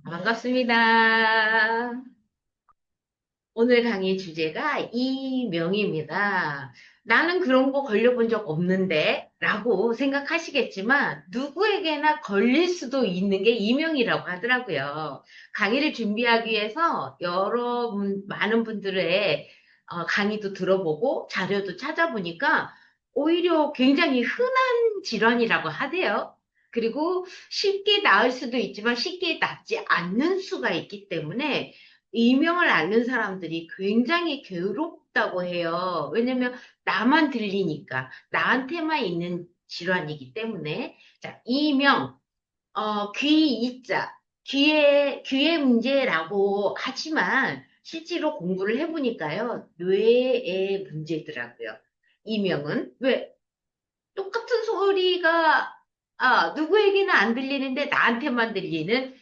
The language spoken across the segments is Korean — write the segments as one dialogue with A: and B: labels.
A: 반갑습니다. 오늘 강의 주제가 이명입니다. 나는 그런 거 걸려본 적 없는데 라고 생각하시겠지만 누구에게나 걸릴 수도 있는 게 이명이라고 하더라고요. 강의를 준비하기 위해서 많은 분들의 강의도 들어보고 자료도 찾아보니까 오히려 굉장히 흔한 질환이라고 하대요. 그리고 쉽게 나을 수도 있지만 쉽게 낫지 않는 수가 있기 때문에 이명을 앓는 사람들이 굉장히 괴롭다고 해요. 왜냐면 나만 들리니까, 나한테만 있는 질환이기 때문에. 자, 이명, 이자, 귀의 문제라고 하지만 실제로 공부를 해보니까요, 뇌의 문제더라고요. 이명은. 왜? 똑같은 소리가, 누구에게는 안 들리는데 나한테만 들리는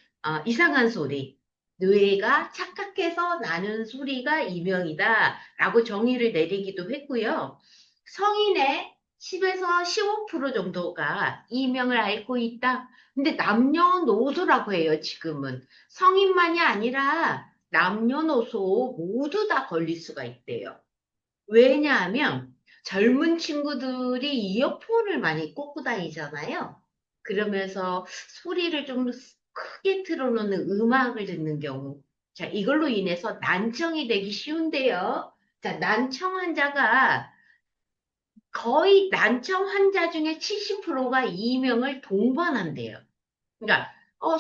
A: 이상한 소리. 뇌가 착각해서 나는 소리가 이명이다 라고 정의를 내리기도 했고요. 성인의 10에서 15% 정도가 이명을 앓고 있다. 근데 남녀노소라고 해요, 지금은. 성인만이 아니라 남녀노소 모두 다 걸릴 수가 있대요. 왜냐하면 젊은 친구들이 이어폰을 많이 꽂고 다니잖아요. 그러면서 소리를 좀 크게 틀어놓는 음악을 듣는 경우. 자, 이걸로 인해서 난청이 되기 쉬운데요. 자, 난청 환자가 거의 난청 환자 중에 70%가 이명을 동반한대요. 그러니까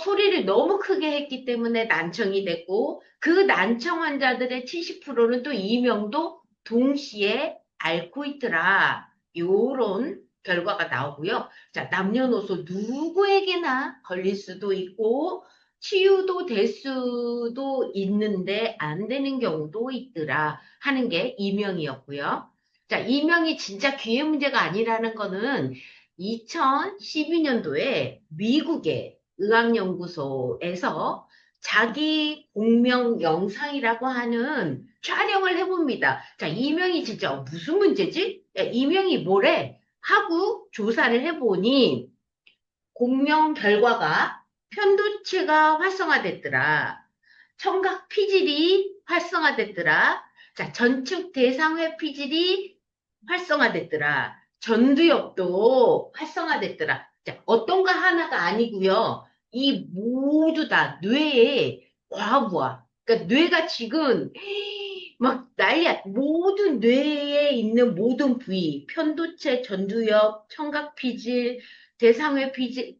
A: 소리를 너무 크게 했기 때문에 난청이 됐고 그 난청 환자들의 70%는 또 이명도 동시에 앓고 있더라. 요런 결과가 나오고요. 자, 남녀노소 누구에게나 걸릴 수도 있고 치유도 될 수도 있는데 안 되는 경우도 있더라 하는 게 이명이었고요. 자, 이명이 진짜 귀의 문제가 아니라는 거는 2012년도에 미국의 의학연구소에서 자기 공명 영상이라고 하는 촬영을 해봅니다. 자, 이명이 진짜 무슨 문제지? 야, 이명이 뭐래? 하고 조사를 해보니 공명 결과가 편도체가 활성화됐더라. 청각 피질이 활성화됐더라. 자, 전축 대상회 피질이 활성화됐더라. 전두엽도 활성화됐더라. 자, 어떤가 하나가 아니고요. 이 모두 다 뇌의 과부하. 그러니까 뇌가 지금 막 난리야. 모든 뇌에 있는 모든 부위, 편도체, 전두엽, 청각 피질, 대상회 피질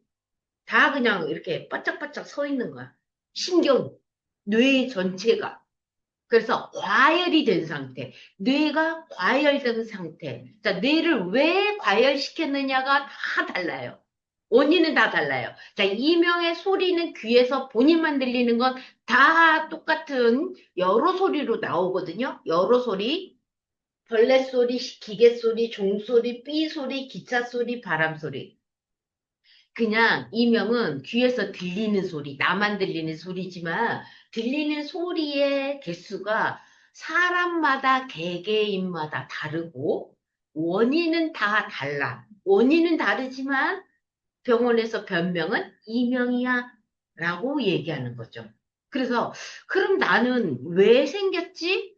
A: 다 그냥 이렇게 바짝바짝 서 있는 거야. 신경, 뇌 전체가. 그래서 과열이 된 상태, 뇌가 과열된 상태. 자, 뇌를 왜 과열시켰느냐가 다 달라요. 원인은 다 달라요. 자, 이명의 소리는 귀에서 본인만 들리는 건 다 똑같은 여러 소리로 나오거든요. 여러 소리. 벌레 소리, 기계 소리, 종 소리, 삐 소리, 기차 소리, 바람 소리. 그냥 이명은 귀에서 들리는 소리, 나만 들리는 소리지만 들리는 소리의 개수가 사람마다 개개인마다 다르고 원인은 다 달라. 원인은 다르지만 병원에서 변명은 이명이야 라고 얘기하는 거죠. 그래서 그럼 나는 왜 생겼지?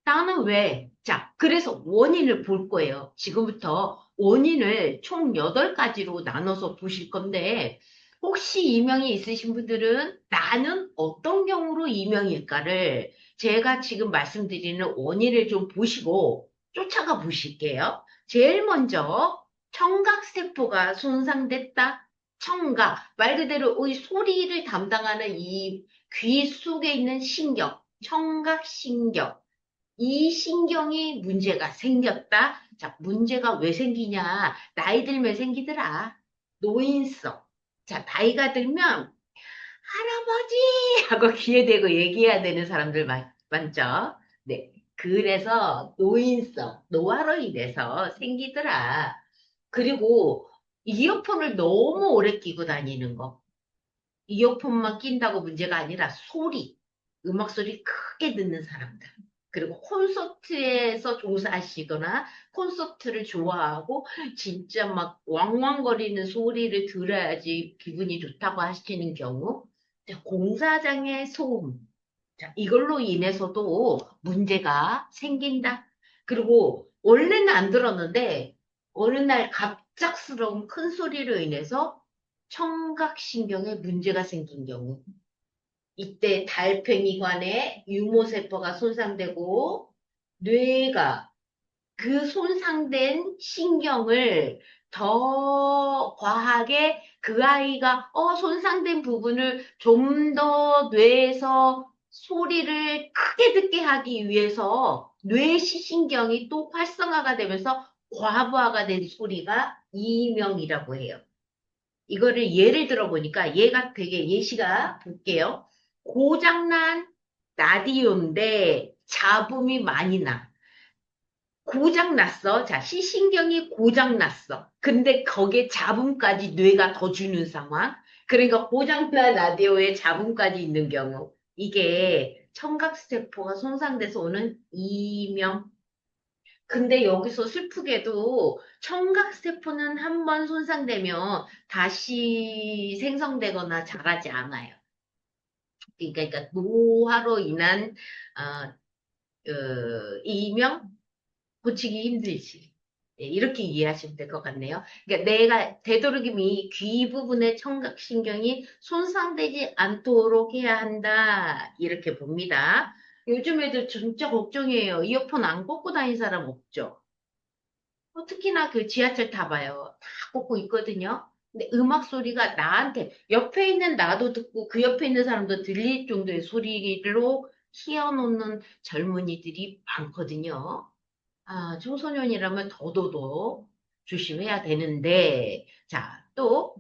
A: 나는 왜? 자, 그래서 원인을 볼 거예요. 지금부터 원인을 총 8가지로 나눠서 보실 건데, 혹시 이명이 있으신 분들은 나는 어떤 경우로 이명일까를 제가 지금 말씀드리는 원인을 좀 보시고 쫓아가 보실게요. 제일 먼저 청각세포가 손상됐다. 청각, 말 그대로 이 소리를 담당하는 이 귀 속에 있는 신경, 청각신경. 이 신경이 문제가 생겼다. 자, 문제가 왜 생기냐? 나이 들면 생기더라. 노인성. 자, 나이가 들면 할아버지 하고 귀에 대고 얘기해야 되는 사람들 많죠? 네. 그래서 노인성, 노화로 인해서 생기더라. 그리고 이어폰을 너무 오래 끼고 다니는 거. 이어폰만 낀다고 문제가 아니라 소리, 음악 소리 크게 듣는 사람들. 그리고 콘서트에서 종사하시거나 콘서트를 좋아하고 진짜 막 왕왕거리는 소리를 들어야지 기분이 좋다고 하시는 경우. 자, 공사장의 소음. 자, 이걸로 인해서도 문제가 생긴다. 그리고 원래는 안 들었는데 어느 날 갑작스러운 큰 소리로 인해서 청각신경에 문제가 생긴 경우. 이때 달팽이관의 유모세포가 손상되고 뇌가 그 손상된 신경을 더 과하게 그 아이가 손상된 부분을 좀 더 뇌에서 소리를 크게 듣게 하기 위해서 뇌 시신경이 또 활성화가 되면서 과부하가 된 소리가 이명이라고 해요. 이거를 예를 들어 보니까 얘가 되게 예시가 볼게요. 고장난 라디오인데 잡음이 많이 나. 고장 났어. 자, 시신경이 고장 났어. 근데 거기에 잡음까지 뇌가 더 주는 상황. 그러니까 고장난 라디오에 잡음까지 있는 경우. 이게 청각세포가 손상돼서 오는 이명. 근데 여기서 슬프게도 청각세포는 한 번 손상되면 다시 생성되거나 자라지 않아요. 그러니까 노화로 인한 어, 이명 고치기 힘들지. 예, 이렇게 이해하시면 될 것 같네요. 그러니까 내가 되도록이면 귀 부분의 청각신경이 손상되지 않도록 해야 한다. 이렇게 봅니다. 요즘 애들 진짜 걱정이에요. 이어폰 안 꽂고 다니는 사람 없죠? 특히나 그 지하철 타봐요. 다 꽂고 있거든요. 근데 음악 소리가 나한테, 옆에 있는 나도 듣고 그 옆에 있는 사람도 들릴 정도의 소리로 키워놓는 젊은이들이 많거든요. 청소년이라면 더더더 조심해야 되는데, 자, 또,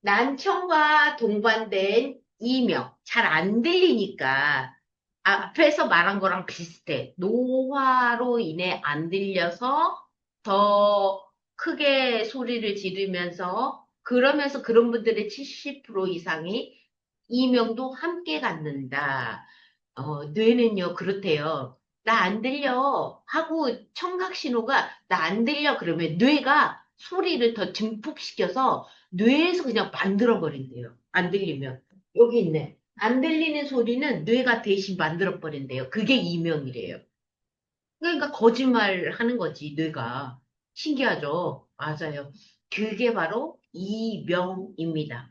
A: 난청과 동반된 이명, 잘 안 들리니까, 앞에서 말한 거랑 비슷해. 노화로 인해 안 들려서 더 크게 소리를 지르면서, 그러면서 그런 분들의 70% 이상이 이명도 함께 갖는다. 뇌는요, 그렇대요. 나 안 들려. 하고 청각 신호가 나 안 들려. 그러면 뇌가 소리를 더 증폭시켜서 뇌에서 그냥 만들어 버린대요. 안 들리면. 여기 있네. 안 들리는 소리는 뇌가 대신 만들어 버린대요. 그게 이명이래요. 그러니까 거짓말 하는 거지, 뇌가. 신기하죠? 맞아요. 그게 바로 이명입니다.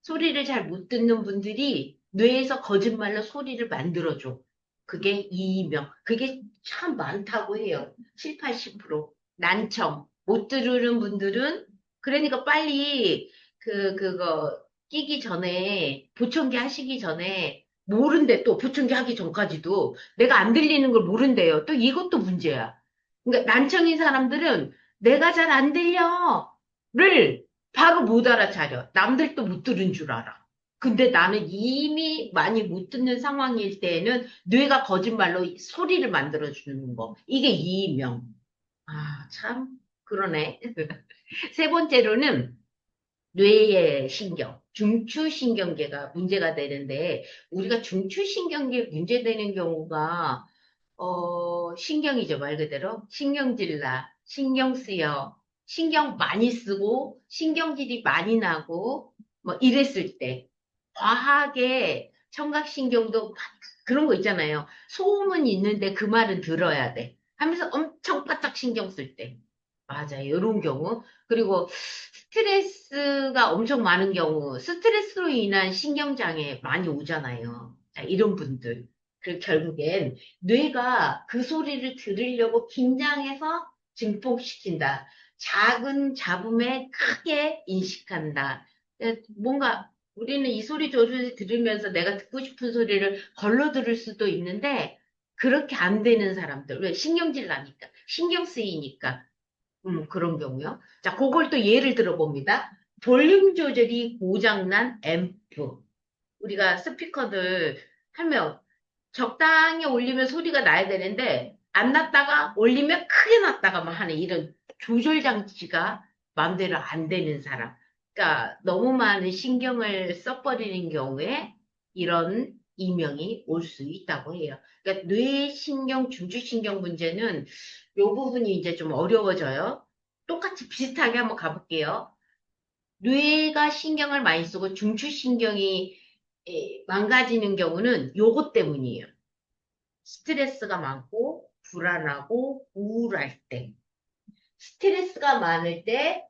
A: 소리를 잘 못 듣는 분들이 뇌에서 거짓말로 소리를 만들어줘. 그게 이명. 그게 참 많다고 해요. 7, 80%. 난청. 못 들으는 분들은, 그러니까 빨리 그거 끼기 전에, 보청기 하시기 전에, 모른대 또, 보청기 하기 전까지도 내가 안 들리는 걸 모른대요. 또 이것도 문제야. 그러니까 난청인 사람들은 내가 잘 안 들려를 바로 못 알아차려. 남들도 못 들은 줄 알아. 근데 나는 이미 많이 못 듣는 상황일 때에는 뇌가 거짓말로 소리를 만들어주는 거. 이게 이명. 참, 그러네. 세 번째로는 뇌의 신경, 중추신경계가 문제가 되는데, 우리가 중추신경계 문제되는 경우가 신경이죠, 말 그대로. 신경질나, 신경 쓰여, 신경 많이 쓰고, 신경질이 많이 나고, 뭐, 이랬을 때, 과하게 청각신경도 그런 거 있잖아요. 소음은 있는데 그 말은 들어야 돼. 하면서 엄청 바짝 신경 쓸 때. 맞아요. 이런 경우. 그리고 스트레스가 엄청 많은 경우, 스트레스로 인한 신경장애 많이 오잖아요. 자, 이런 분들. 그 결국엔 뇌가 그 소리를 들으려고 긴장해서 증폭시킨다. 작은 잡음에 크게 인식한다. 뭔가 우리는 이 소리 저소리 들으면서 내가 듣고 싶은 소리를 걸러 들을 수도 있는데 그렇게 안 되는 사람들. 왜? 신경질 나니까. 신경 쓰이니까. 그런 경우요. 자, 그걸 또 예를 들어봅니다. 볼륨 조절이 고장난 앰프. 우리가 스피커들 하면 적당히 올리면 소리가 나야 되는데 안 났다가 올리면 크게 났다가만 하는 이런 조절 장치가 마음대로 안 되는 사람. 그러니까 너무 많은 신경을 써버리는 경우에 이런 이명이 올 수 있다고 해요. 그러니까 뇌신경, 중추신경 문제는 이 부분이 이제 좀 어려워져요. 똑같이 비슷하게 한번 가볼게요. 뇌가 신경을 많이 쓰고 중추신경이 망가지는 경우는 요것 때문이에요. 스트레스가 많고, 불안하고, 우울할 때. 스트레스가 많을 때,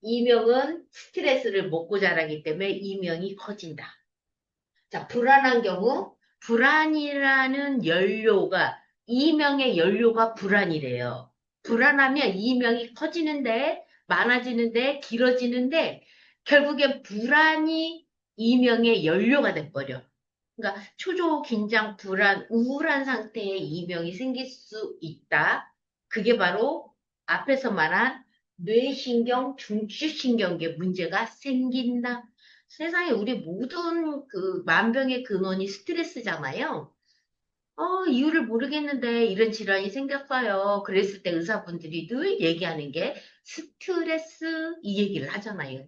A: 이명은 스트레스를 먹고 자라기 때문에 이명이 커진다. 자, 불안한 경우, 불안이라는 연료가, 이명의 연료가 불안이래요. 불안하면 이명이 커지는데, 많아지는데, 길어지는데, 결국엔 불안이 이명의 연료가 돼버려. 그러니까 초조, 긴장, 불안, 우울한 상태에 이명이 생길 수 있다. 그게 바로 앞에서 말한 뇌신경, 중추신경계 문제가 생긴다. 세상에 우리 모든 그 만병의 근원이 스트레스잖아요. 이유를 모르겠는데 이런 질환이 생겼어요. 그랬을 때 의사분들이 늘 얘기하는 게 스트레스 이 얘기를 하잖아요.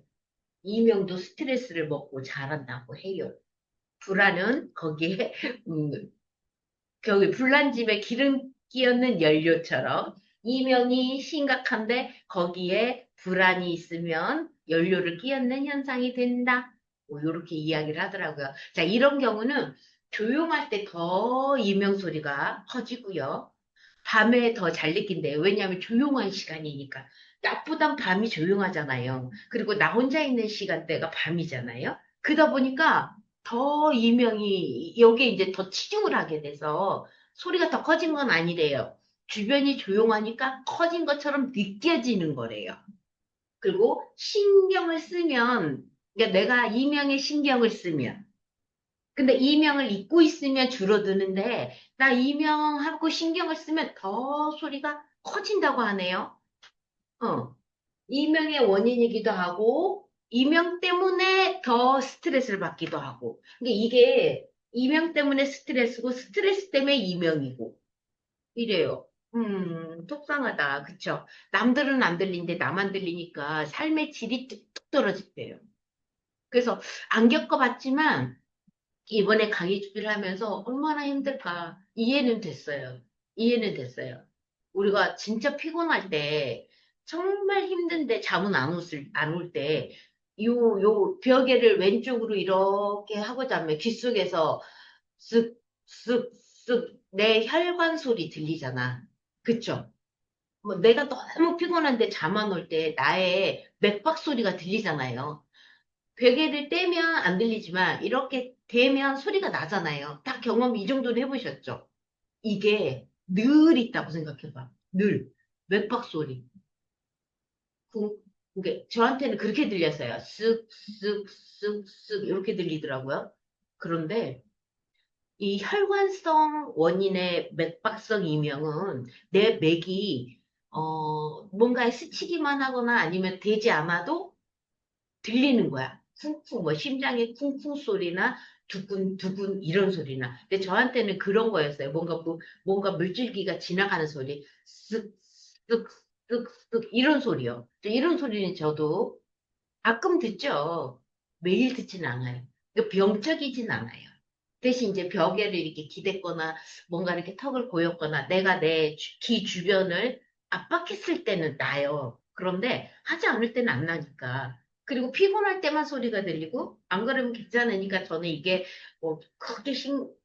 A: 이명도 스트레스를 먹고 자란다고 해요. 불안은 거기에 음, 거기 불난집에 기름 끼얹는 연료처럼 이명이 심각한데 거기에 불안이 있으면 연료를 끼얹는 현상이 된다. 뭐 이렇게 이야기를 하더라고요. 자, 이런 경우는 조용할 때 더 이명 소리가 커지고요. 밤에 더 잘 느낀대요. 왜냐하면 조용한 시간이니까. 낮보단 밤이 조용하잖아요. 그리고 나 혼자 있는 시간대가 밤이잖아요. 그러다 보니까 더 이명이 여기에 이제 더 치중을 하게 돼서 소리가 더 커진 건 아니래요. 주변이 조용하니까 커진 것처럼 느껴지는 거래요. 그리고 신경을 쓰면, 그러니까 내가 이명에 신경을 쓰면, 근데 이명을 잊고 있으면 줄어드는데, 나 이명하고 신경을 쓰면 더 소리가 커진다고 하네요. 어. 이명의 원인이기도 하고, 이명 때문에 더 스트레스를 받기도 하고. 그러니까 이게 이명 때문에 스트레스고, 스트레스 때문에 이명이고, 이래요. 속상하다. 그쵸? 남들은 안 들리는데 나만 들리니까 삶의 질이 뚝뚝 떨어진대요. 그래서 안 겪어봤지만, 이번에 강의 준비를 하면서 얼마나 힘들까 이해는 됐어요. 이해는 됐어요. 우리가 진짜 피곤할 때 정말 힘든데 잠은 안 올 때, 요 벽에를 왼쪽으로 이렇게 하고 자면 귓속에서 쓱, 쓱, 쓱 내 혈관 소리 들리잖아. 그쵸? 뭐 내가 너무 피곤한데 잠 안 올 때 나의 맥박 소리가 들리잖아요. 베개를 떼면 안 들리지만 이렇게 대면 소리가 나잖아요. 딱 경험 이 정도는 해보셨죠? 이게 늘 있다고 생각해봐. 늘. 맥박 소리. 그게 저한테는 그렇게 들렸어요. 쓱, 쓱, 쓱, 쓱 이렇게 들리더라고요. 그런데 이 혈관성 원인의 맥박성 이명은 내 맥이 뭔가에 스치기만 하거나 아니면 되지 않아도 들리는 거야. 쿵쿵, 뭐, 심장의 쿵쿵 소리나, 두근, 두근, 이런 소리나. 근데 저한테는 그런 거였어요. 뭔가 물줄기가 지나가는 소리. 쓱, 쓱, 쓱, 쓱, 이런 소리요. 이런 소리는 저도 가끔 듣죠. 매일 듣진 않아요. 병적이진 않아요. 대신 이제 벽에를 이렇게 기댔거나, 뭔가 이렇게 턱을 고였거나, 내가 내 귀 주변을 압박했을 때는 나요. 그런데 하지 않을 때는 안 나니까. 그리고 피곤할 때만 소리가 들리고, 안 그러면 괜찮으니까 저는 이게 뭐 크게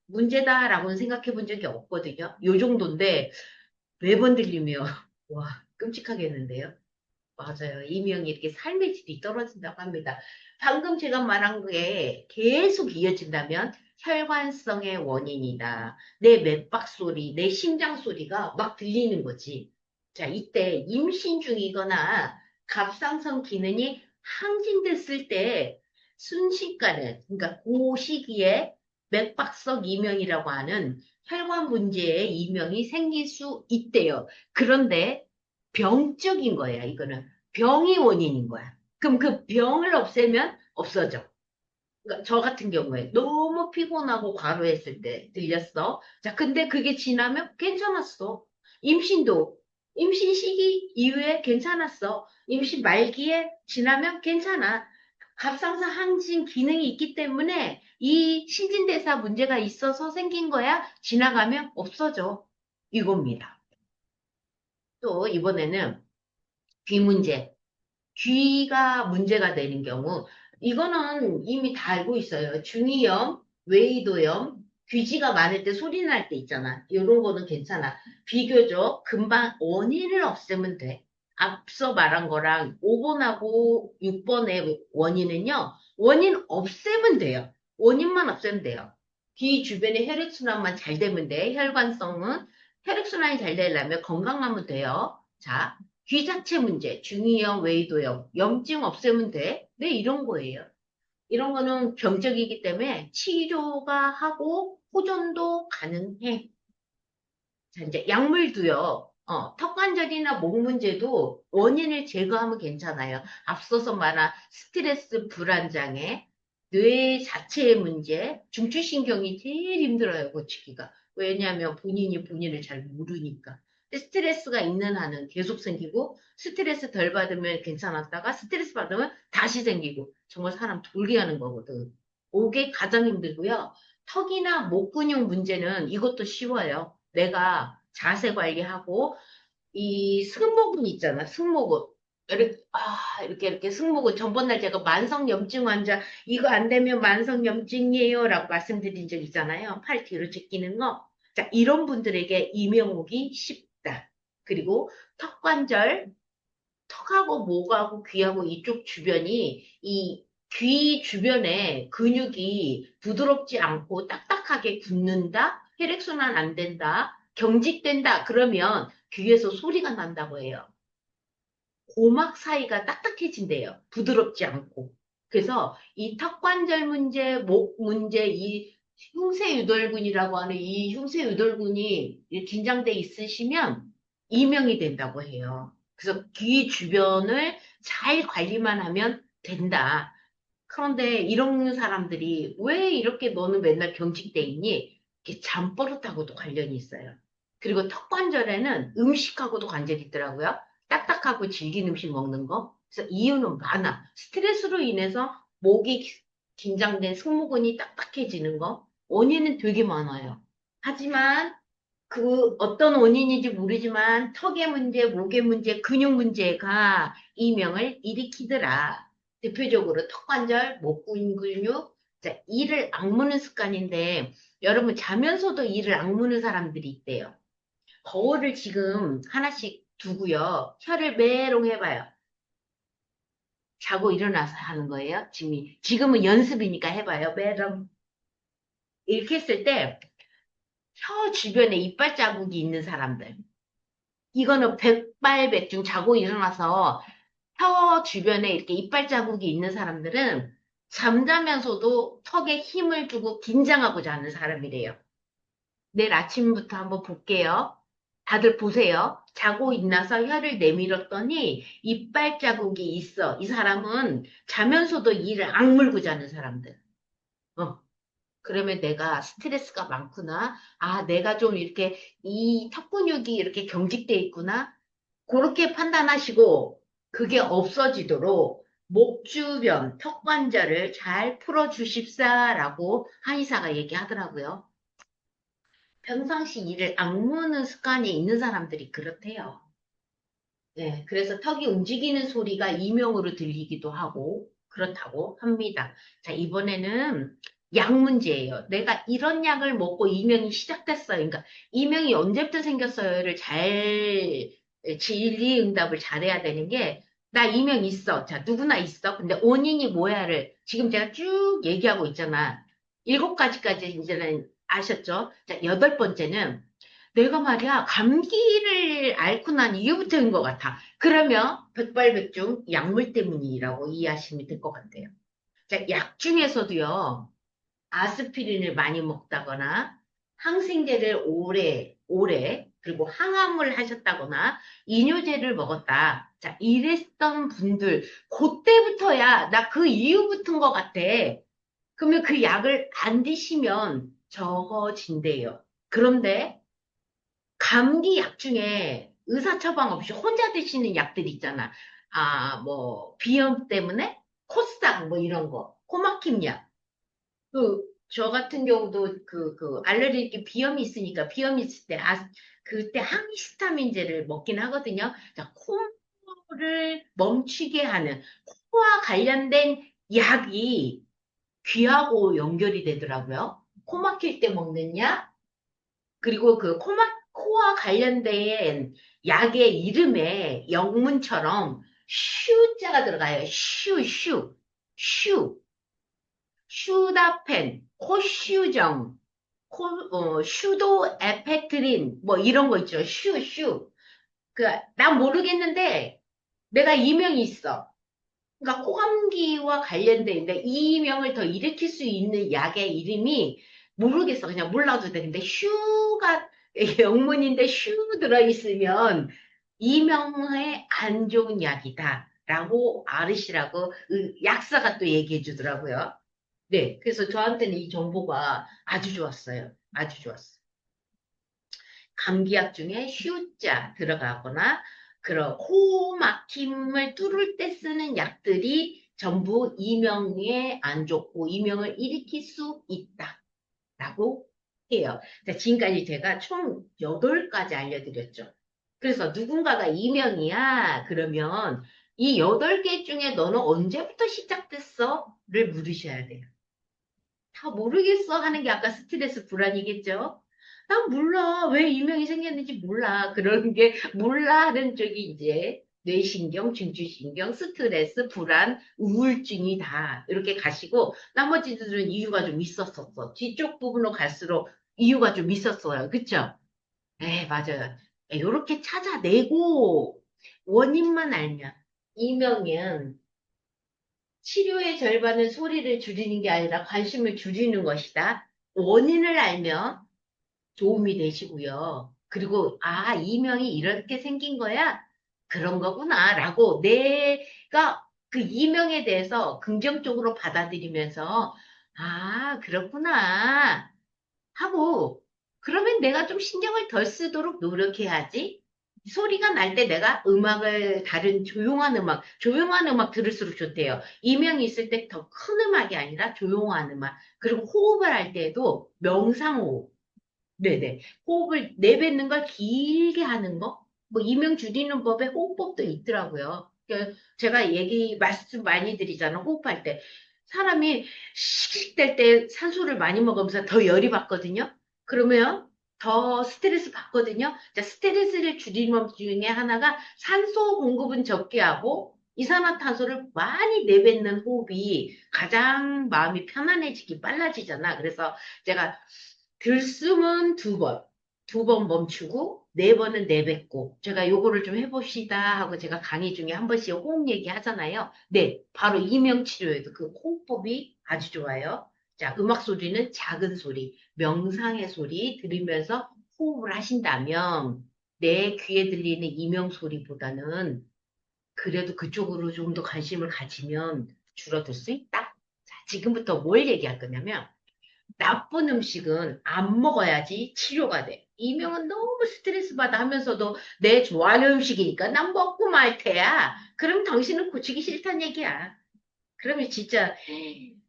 A: 문제다라고는 생각해 본 적이 없거든요. 요 정도인데, 매번 들리면, 와, 끔찍하겠는데요. 맞아요. 이명이 이렇게 삶의 질이 떨어진다고 합니다. 방금 제가 말한 게 계속 이어진다면 혈관성의 원인이다. 내 맥박 소리, 내 심장 소리가 막 들리는 거지. 자, 이때 임신 중이거나 갑상선 기능이 항진됐을 때 순식간에, 그러니까 그 시기에 맥박성 이명이라고 하는 혈관 문제의 이명이 생길 수 있대요. 그런데 병적인 거야, 이거는. 병이 원인인 거야. 그럼 그 병을 없애면 없어져. 그러니까 저 같은 경우에 너무 피곤하고 과로했을 때 들렸어. 자, 근데 그게 지나면 괜찮았어. 임신도, 임신 시기 이후에 괜찮았어. 임신 말기에 지나면 괜찮아. 갑상선 항진 기능이 있기 때문에 이 신진대사 문제가 있어서 생긴 거야. 지나가면 없어져. 이겁니다. 또 이번에는 귀 문제. 귀가 문제가 되는 경우, 이거는 이미 다 알고 있어요. 중이염, 외이도염, 귀지가 많을 때 소리 날 때 있잖아. 이런 거는 괜찮아. 비교적 금방 원인을 없애면 돼. 앞서 말한 거랑 5번하고 6번의 원인은요, 원인 없애면 돼요. 원인만 없애면 돼요. 귀 주변의 혈액순환만 잘 되면 돼. 혈관성은 혈액순환이 잘 되려면 건강하면 돼요. 자, 귀 자체 문제, 중이염, 외이도염, 염증 없애면 돼. 네, 이런 거예요. 이런 거는 병적이기 때문에 치료가 하고 호전도 가능해. 자, 이제 약물도요. 턱관절이나 목 문제도 원인을 제거하면 괜찮아요. 앞서서 말한 스트레스 불안장애, 뇌 자체의 문제, 중추신경이 제일 힘들어요, 고치기가. 왜냐하면 본인이 본인을 잘 모르니까. 근데 스트레스가 있는 한은 계속 생기고, 스트레스 덜 받으면 괜찮았다가, 스트레스 받으면 다시 생기고, 정말 사람 돌게 하는 거거든. 그게 가장 힘들고요. 턱이나 목 근육 문제는 이것도 쉬워요. 내가 자세 관리하고 이 승모근 있잖아. 승모근. 이렇게 승모근. 전번날 제가 만성염증 환자 이거 안 되면 만성염증이에요 라고 말씀드린 적 있잖아요. 팔 뒤로 제끼는 거. 자, 이런 분들에게 이명옥이 쉽다. 그리고 턱관절, 턱하고 목하고 귀하고 이쪽 주변이 이 귀 주변에 근육이 부드럽지 않고 딱딱하게 굳는다? 혈액순환 안 된다? 경직된다? 그러면 귀에서 소리가 난다고 해요. 고막 사이가 딱딱해진대요. 부드럽지 않고. 그래서 이 턱관절 문제, 목 문제, 이 흉쇄유돌근이라고 하는 이 흉쇄유돌근이 긴장돼 있으시면 이명이 된다고 해요. 그래서 귀 주변을 잘 관리만 하면 된다. 그런데 이런 사람들이 왜 이렇게 너는 맨날 경직돼 있니? 이게 잠버릇하고도 관련이 있어요. 그리고 턱관절에는 음식하고도 관절이 있더라고요. 딱딱하고 질긴 음식 먹는 거. 그래서 이유는 많아. 스트레스로 인해서 목이 긴장된 승모근이 딱딱해지는 거. 원인은 되게 많아요. 하지만 그 어떤 원인인지 모르지만 턱의 문제, 목의 문제, 근육 문제가 이명을 일으키더라. 대표적으로 턱관절, 목 근육, 자, 이를 악무는 습관인데 여러분 자면서도 이를 악무는 사람들이 있대요. 거울을 지금 하나씩 두고요. 혀를 메롱 해봐요. 자고 일어나서 하는 거예요. 지금은 연습이니까 해봐요. 메롱. 이렇게 했을 때 혀 주변에 이빨 자국이 있는 사람들. 이거는 백발백중 자고 일어나서 혀 주변에 이렇게 이빨 자국이 있는 사람들은 잠자면서도 턱에 힘을 주고 긴장하고 자는 사람이래요. 내일 아침부터 한번 볼게요. 다들 보세요. 자고 일어나서 혀를 내밀었더니 이빨 자국이 있어. 이 사람은 자면서도 이를 악물고 자는 사람들. 어. 그러면 내가 스트레스가 많구나. 아, 내가 좀 이렇게 이 턱 근육이 이렇게 경직돼 있구나. 그렇게 판단하시고 그게 없어지도록 목 주변 턱 관절을 잘 풀어주십사라고 한의사가 얘기하더라고요. 평상시 이를 악무는 습관이 있는 사람들이 그렇대요. 네, 그래서 턱이 움직이는 소리가 이명으로 들리기도 하고 그렇다고 합니다. 자, 이번에는 약 문제예요. 내가 이런 약을 먹고 이명이 시작됐어요. 그러니까 이명이 언제부터 생겼어요를 잘 질의응답을 잘해야 되는 게 나 이명 있어. 자, 누구나 있어. 근데 원인이 뭐야를 지금 제가 쭉 얘기하고 있잖아. 7가지까지 이제는 아셨죠? 자, 8번째는 내가 말이야, 감기를 앓고 난 이후부터인 것 같아. 그러면 백발백중 약물 때문이라고 이해하시면 될 것 같아요. 자, 약 중에서도요, 아스피린을 많이 먹다거나, 항생제를 오래, 그리고 항암을 하셨다거나, 이뇨제를 먹었다. 자, 이랬던 분들, 그때부터야, 나 그 이후부터인 것 같아. 그러면 그 약을 안 드시면 적어진대요. 그런데, 감기 약 중에 의사 처방 없이 혼자 드시는 약들 있잖아. 아, 뭐, 비염 때문에 코스닥 뭐 이런 거. 코막힘 약. 저 같은 경우도 알레르기 비염이 있으니까 비염이 있을 때, 그때 항히스타민제를 먹긴 하거든요. 자, 코를 멈추게 하는, 코와 관련된 약이 귀하고 연결이 되더라고요. 코 막힐 때 먹는 약, 그리고 그 코와 관련된 약의 이름에 영문처럼 슈자가 들어가요. 슈. 슈다펜, 코슈정, 슈도 에페트린, 뭐 이런 거 있죠. 슈. 난 모르겠는데, 내가 이명이 있어. 그러니까 코감기와 관련된데 이 이명을 더 일으킬 수 있는 약의 이름이 모르겠어. 그냥 몰라도 돼. 근데 슈가 영문인데 슈 들어있으면 이명에 안 좋은 약이다. 라고 아르시라고 약사가 또 얘기해 주더라고요. 네. 그래서 저한테는 이 정보가 아주 좋았어요. 아주 좋았어요. 감기약 중에 휴자 들어가거나 그런 코 막힘을 뚫을 때 쓰는 약들이 전부 이명에 안 좋고 이명을 일으킬 수 있다라고 해요. 자, 지금까지 제가 총 8가지 알려드렸죠. 그래서 누군가가 이명이야 그러면 이 8개 중에 너는 언제부터 시작됐어? 를 물으셔야 돼요. 다 모르겠어 하는 게 아까 스트레스 불안이겠죠? 난 몰라. 왜 이명이 생겼는지 몰라. 그런 게 몰라 하는 쪽이 이제 뇌신경, 중추신경, 스트레스, 불안, 우울증이다. 이렇게 가시고 나머지들은 이유가 좀 있었었어. 뒤쪽 부분으로 갈수록 이유가 좀 있었어요. 그쵸? 네, 맞아요. 이렇게 찾아내고 원인만 알면 이명은 치료의 절반은 소리를 줄이는 게 아니라 관심을 줄이는 것이다. 원인을 알면 도움이 되시고요. 그리고, 아, 이명이 이렇게 생긴 거야? 그런 거구나. 라고 내가 그 이명에 대해서 긍정적으로 받아들이면서, 아, 그렇구나. 하고, 그러면 내가 좀 신경을 덜 쓰도록 노력해야지. 소리가 날 때 내가 음악을, 다른 조용한 음악 들을수록 좋대요. 이명이 있을 때 더 큰 음악이 아니라 조용한 음악. 그리고 호흡을 할 때도 명상호흡. 네네. 호흡을 내뱉는 걸 길게 하는 거? 뭐, 이명 줄이는 법에 호흡법도 있더라고요. 제가 말씀 많이 드리잖아, 호흡할 때. 사람이 씩씩댈 때 산소를 많이 먹으면서 더 열이 받거든요? 그러면 더 스트레스 받거든요? 자, 스트레스를 줄이는 법 중에 하나가 산소 공급은 적게 하고, 이산화탄소를 많이 내뱉는 호흡이 가장 마음이 편안해지기 빨라지잖아. 그래서 제가 들숨은 2번, 2번 멈추고, 4번은 내뱉고, 제가 요거를 좀 해봅시다 하고 제가 강의 중에 한 번씩 호흡 얘기 하잖아요. 네, 바로 이명치료에도 그 호흡법이 아주 좋아요. 자, 음악 소리는 작은 소리, 명상의 소리 들으면서 호흡을 하신다면, 내 귀에 들리는 이명 소리보다는 그래도 그쪽으로 좀 더 관심을 가지면 줄어들 수 있다. 자, 지금부터 뭘 얘기할 거냐면, 나쁜 음식은 안 먹어야지 치료가 돼. 이명은 너무 스트레스 받아 하면서도 내 좋아하는 음식이니까 난 먹고 말 테야. 그럼 당신은 고치기 싫단 얘기야. 그러면 진짜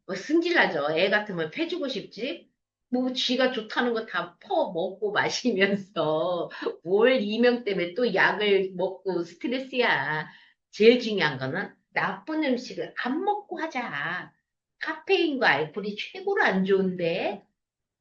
A: 뭐 승질나죠. 애 같으면 패주고 싶지. 뭐 쥐가 좋다는 거 다 퍼먹고 마시면서 뭘 이명 때문에 또 약을 먹고 스트레스야. 제일 중요한 거는 나쁜 음식을 안 먹고 하자. 카페인과 알코올이 최고로 안 좋은데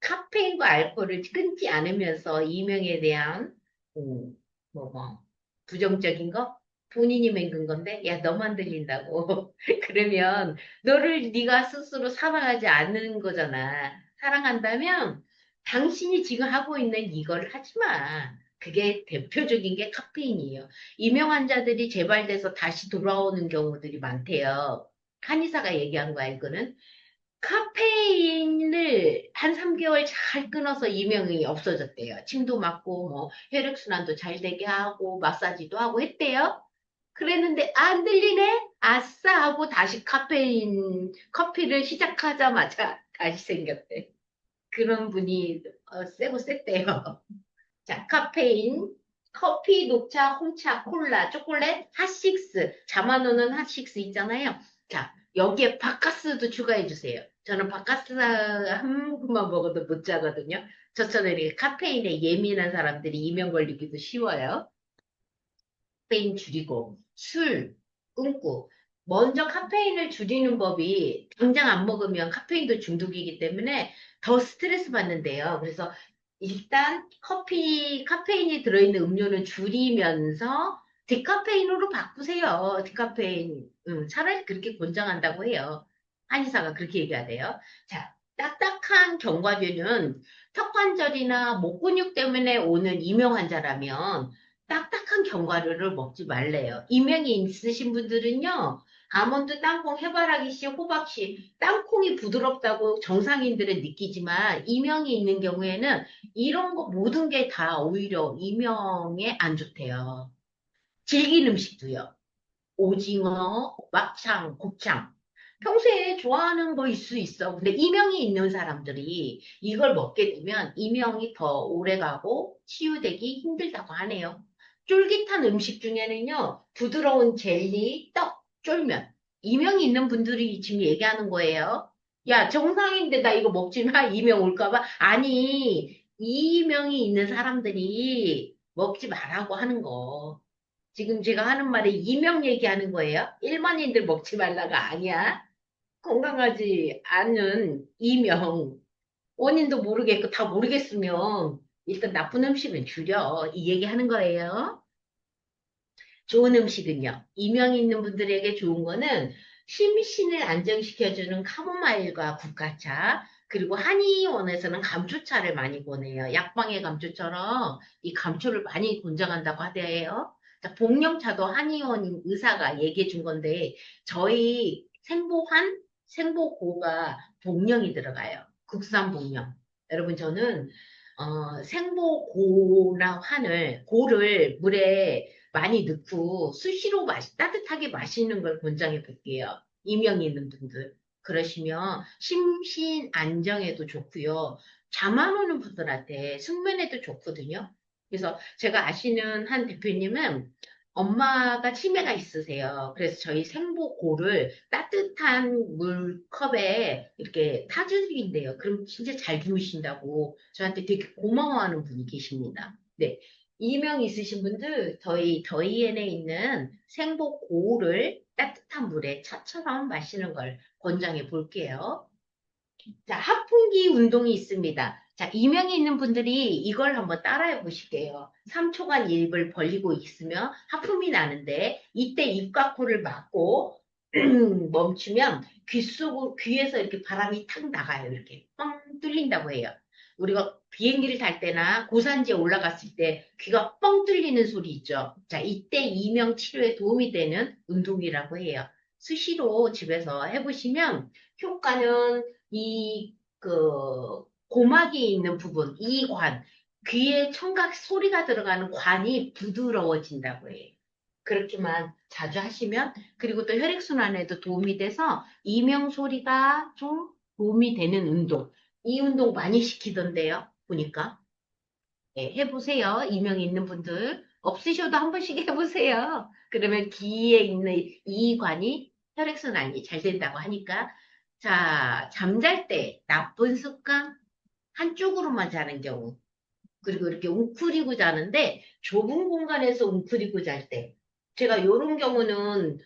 A: 카페인과 알코올을 끊지 않으면서 이명에 대한 음, 뭐 부정적인 거 본인이 만든 건데 야 너만 들린다고 그러면 너를 네가 스스로 사랑하지 않는 거잖아. 사랑한다면 당신이 지금 하고 있는 이걸 하지 마. 그게 대표적인 게 카페인이에요. 이명 환자들이 재발돼서 다시 돌아오는 경우들이 많대요. 한의사가 얘기한 거야, 이거는. 카페인을 한 3개월 잘 끊어서 이명이 없어졌대요. 침도 맞고, 뭐, 혈액순환도 잘 되게 하고, 마사지도 하고 했대요. 그랬는데, 안 들리네? 아싸! 하고 다시 커피를 시작하자마자 다시 생겼대. 그런 분이, 세고 셌대요. 자, 카페인, 커피, 녹차, 홍차, 콜라, 초콜릿, 핫식스, 잠안 오는 핫식스 있잖아요. 자, 여기에 바카스도 추가해 주세요. 저는 바카스 한 모금만 먹어도 못 자거든요. 저처럼 이렇게 카페인에 예민한 사람들이 이명 걸리기도 쉬워요. 카페인 줄이고, 술 끊고, 먼저 카페인을 줄이는 법이 당장 안 먹으면 카페인도 중독이기 때문에 더 스트레스 받는데요. 그래서 일단 카페인이 들어있는 음료는 줄이면서 디카페인으로 바꾸세요. 디카페인. 차라리 그렇게 권장한다고 해요. 한의사가 그렇게 얘기하대요. 자, 딱딱한 견과류는 턱 관절이나 목 근육 때문에 오는 이명 환자라면 딱딱한 견과류를 먹지 말래요. 이명이 있으신 분들은요, 아몬드, 땅콩, 해바라기씨, 호박씨, 땅콩이 부드럽다고 정상인들은 느끼지만 이명이 있는 경우에는 이런 거 모든 게 다 오히려 이명에 안 좋대요. 질긴 음식도요. 오징어, 막창, 곱창. 평소에 좋아하는 거일 수 있어. 근데 이명이 있는 사람들이 이걸 먹게 되면 이명이 더 오래 가고 치유되기 힘들다고 하네요. 쫄깃한 음식 중에는요, 부드러운 젤리, 떡, 쫄면. 이명이 있는 분들이 지금 얘기하는 거예요. 야, 정상인데 나 이거 먹지 마. 이명 올까 봐. 아니, 이명이 있는 사람들이 먹지 말라고 하는 거. 지금 제가 하는 말이 이명 얘기하는 거예요. 일반인들 먹지 말라가 아니야. 건강하지 않은 이명. 원인도 모르겠고 다 모르겠으면 일단 나쁜 음식은 줄여. 이 얘기하는 거예요. 좋은 음식은요. 이명 있는 분들에게 좋은 거는 심신을 안정시켜주는 카모마일과 국화차, 그리고 한의원에서는 감초차를 많이 보내요. 약방의 감초처럼 이 감초를 많이 권장한다고 하대요. 자, 복령차도 한의원 의사가 얘기해 준 건데, 저희 생보고가 복령이 들어가요. 국산 복령. 여러분, 저는, 생보고나 고를 물에 많이 넣고 수시로 따뜻하게 마시는 걸 권장해 볼게요. 이명 있는 분들. 그러시면 심신 안정에도 좋고요. 잠 안 오는 분들한테 숙면에도 좋거든요. 그래서 제가 아시는 한 대표님은 엄마가 치매가 있으세요. 그래서 저희 생보고를 따뜻한 물컵에 이렇게 타주신대요. 그럼 진짜 잘 주무신다고 저한테 되게 고마워하는 분이 계십니다. 네. 이명 있으신 분들 더이엔에 있는 생보고를 따뜻한 물에 차처럼 마시는 걸 권장해 볼게요. 자, 하풍기 운동이 있습니다. 자, 이명이 있는 분들이 이걸 한번 따라해 보실게요. 3초간 입을 벌리고 있으면 하품이 나는데 이때 입과 코를 막고 멈추면 귀에서 이렇게 바람이 탁 나가요. 이렇게 뻥 뚫린다고 해요. 우리가 비행기를 탈 때나 고산지에 올라갔을 때 귀가 뻥 뚫리는 소리 있죠. 자, 이때 이명 치료에 도움이 되는 운동이라고 해요. 수시로 집에서 해보시면 효과는 고막이 있는 부분, 귀에 청각 소리가 들어가는 관이 부드러워진다고 해요. 그렇게만 자주 하시면, 그리고 또 혈액순환에도 도움이 돼서, 이명 소리가 좀 도움이 되는 운동. 이 운동 많이 시키던데요, 보니까. 네, 해보세요. 이명 있는 분들. 없으셔도 한 번씩 해보세요. 그러면 귀에 있는 이관이 혈액순환이 잘 된다고 하니까. 자, 잠잘 때 나쁜 습관? 한쪽으로만 자는 경우. 그리고 이렇게 웅크리고 자는데 좁은 공간에서 웅크리고 잘 때. 제가 요런 경우는,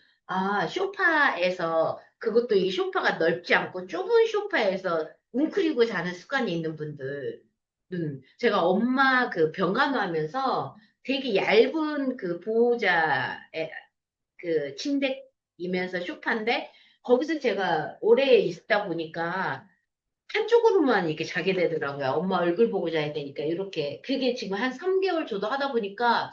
A: 소파에서, 그것도 이 소파가 넓지 않고 좁은 소파에서 웅크리고 자는 습관이 있는 분들. 제가 엄마 그 병간호 하면서 되게 얇은 그 보호자의 그 침대이면서 소파인데 거기서 제가 오래 있다 보니까 한쪽으로만 이렇게 자게 되더라고요. 엄마 얼굴 보고 자야 되니까 이렇게. 그게 지금 한 3개월 저도 하다 보니까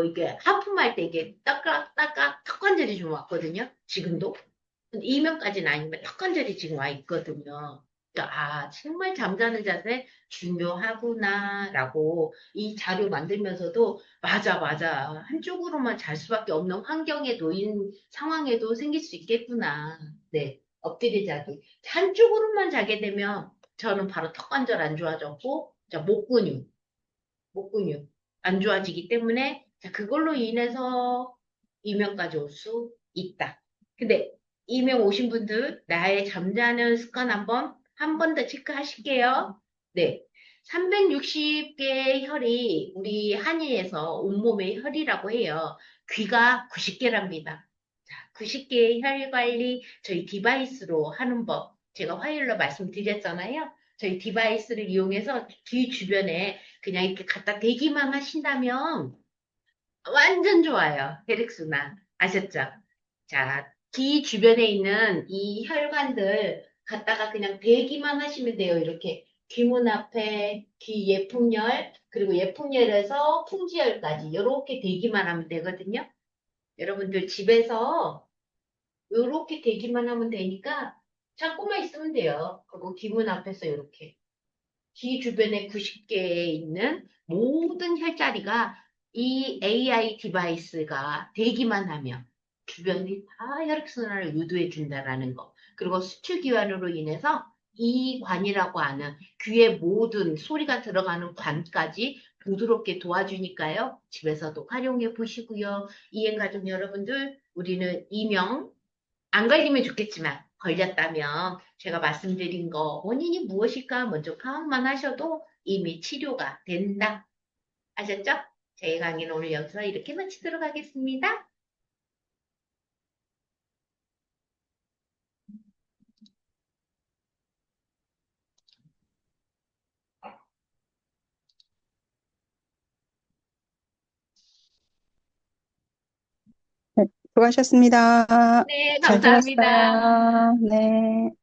A: 이게 하품할 때 이게 따깍따깍 턱관절이 좀 왔거든요. 지금도. 근데 이명까지는 아니면 턱관절이 지금 와 있거든요. 그러니까 정말 잠자는 자세 중요하구나라고 이 자료 만들면서도 맞아, 맞아. 한쪽으로만 잘 수밖에 없는 환경에 놓인 상황에도 생길 수 있겠구나. 네. 엎드려 자기. 한쪽으로만 자게 되면 저는 바로 턱관절 안 좋아졌고, 자, 목 근육 안 좋아지기 때문에 자, 그걸로 인해서 이명까지 올 수 있다. 근데 이명 오신 분들 나의 잠자는 습관 한 번 더 체크하실게요. 네. 360개의 혈이 우리 한의에서 온몸의 혈이라고 해요. 귀가 90개랍니다. 90개의 혈 관리 저희 디바이스로 하는 법 제가 화요일로 말씀드렸잖아요. 저희 디바이스를 이용해서 귀 주변에 그냥 이렇게 갖다 대기만 하신다면 완전 좋아요. 혈액순환. 아셨죠? 자, 귀 주변에 있는 이 혈관들 갖다가 그냥 대기만 하시면 돼요. 이렇게 귀문 앞에 귀 예풍열, 그리고 예풍열에서 풍지열까지 이렇게 대기만 하면 되거든요. 여러분들 집에서 이렇게 대기만 하면 되니까 참고만 있으면 돼요. 그리고 귀문 앞에서 이렇게. 귀 주변에 90개에 있는 모든 혈자리가 이 AI 디바이스가 되기만 하면 주변이 다 혈액순환을 유도해 준다라는 거. 그리고 수축기관으로 인해서 이 관이라고 하는 귀의 모든 소리가 들어가는 관까지 부드럽게 도와주니까요. 집에서도 활용해 보시고요. 이행가족 여러분들, 우리는 이명 안 걸리면 좋겠지만 걸렸다면 제가 말씀드린 거 원인이 무엇일까 먼저 파악만 하셔도 이미 치료가 된다. 아셨죠? 제 강의는 오늘 여기서 이렇게 마치도록 하겠습니다.
B: 네, 수고하셨습니다.
A: 네,
B: 잘
A: 감사합니다.
B: 들었어요. 네.